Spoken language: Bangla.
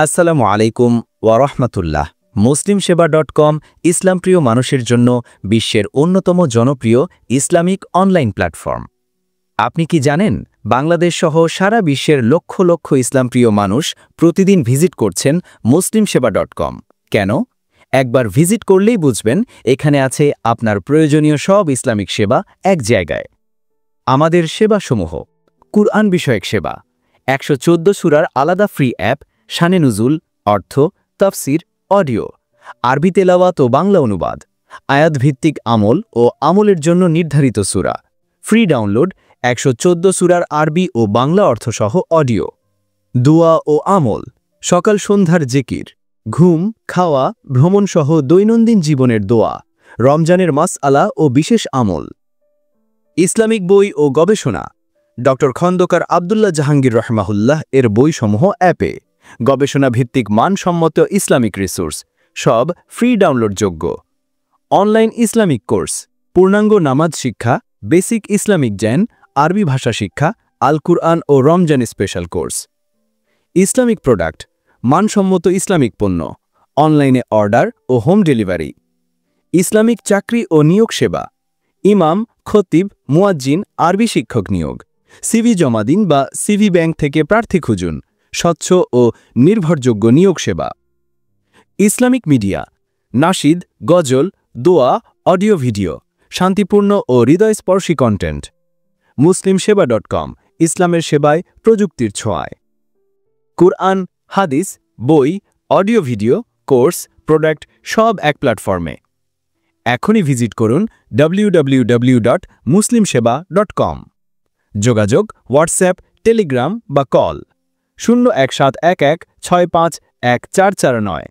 আসসালামু আলাইকুম ওয়ারাহমাতুল্লাহ। মুসলিমসেবা.com ইসলামপ্রিয় মানুষের জন্য বিশ্বের অন্যতম জনপ্রিয় ইসলামিক অনলাইন প্ল্যাটফর্ম। আপনি কি জানেন, বাংলাদেশ সহ সারা বিশ্বের লক্ষ লক্ষ ইসলামপ্রিয় মানুষ প্রতিদিন ভিজিট করছেন মুসলিমসেবা.com। কেন? একবার ভিজিট করলেই বুঝবেন, এখানে আছে আপনার প্রয়োজনীয় সব ইসলামিক সেবা এক জায়গায়। আমাদের সেবাসমূহ: কুরআন বিষয়ক সেবা, 114 সূরার আলাদা ফ্রি অ্যাপ, শানে নুজুল, অর্থ, তাফসির, অডিও, আরবি তেলাওয়াত ও বাংলা অনুবাদ, আয়াতভিত্তিক আমল ও আমলের জন্য নির্ধারিত সূরা, ফ্রি ডাউনলোড 114 সূরার আরবি ও বাংলা অর্থসহ অডিও, দোয়া ও আমল, সকাল সন্ধ্যার জিকির, ঘুম, খাওয়া, ভ্রমণসহ দৈনন্দিন জীবনের দোয়া, রমজানের মাসআলা ও বিশেষ আমল, ইসলামিক বই ও গবেষণা, ড. খন্দকার আব্দুল্লাহ জাহাঙ্গীর রহমাহুল্লাহ এর বইসমূহ অ্যাপে, গবেষণা ভিত্তিক মানসম্মত ইসলামিক রিসোর্স, সব ফ্রি ডাউনলোডযোগ্য, অনলাইন ইসলামিক কোর্স, পূর্ণাঙ্গ নামাজ শিক্ষা, বেসিক ইসলামিক জ্ঞান, আরবি ভাষা শিক্ষা, আল কুরআন ও রমজান স্পেশাল কোর্স, ইসলামিক প্রোডাক্ট, মানসম্মত ইসলামিক পণ্য, অনলাইনে অর্ডার ও হোম ডেলিভারি, ইসলামিক চাকরি ও নিয়োগ সেবা, ইমাম, খতিব, মুয়াজ্জিন, আরবি শিক্ষক নিয়োগ, সিভি জমা দিন বা সিভি ব্যাংক থেকে প্রার্থী খুঁজুন, স্বচ্ছ ও নির্ভরযোগ্য নিয়োগ সেবা, ইসলামিক মিডিয়া, নাশিদ, গজল, দোয়া, অডিও ভিডিও, শান্তিপূর্ণ ও হৃদয়স্পর্শী কন্টেন্ট। মুসলিমসেবা.com ইসলামের সেবায় প্রযুক্তির ছোঁয়ায়। কুরআন, হাদিস, বই, অডিও ভিডিও, কোর্স, প্রোডাক্ট সব এক প্ল্যাটফর্মে। এখনই ভিজিট করুন www.muslimseba.com। যোগাযোগ হোয়াটসঅ্যাপ, টেলিগ্রাম বা কল 01711 651449।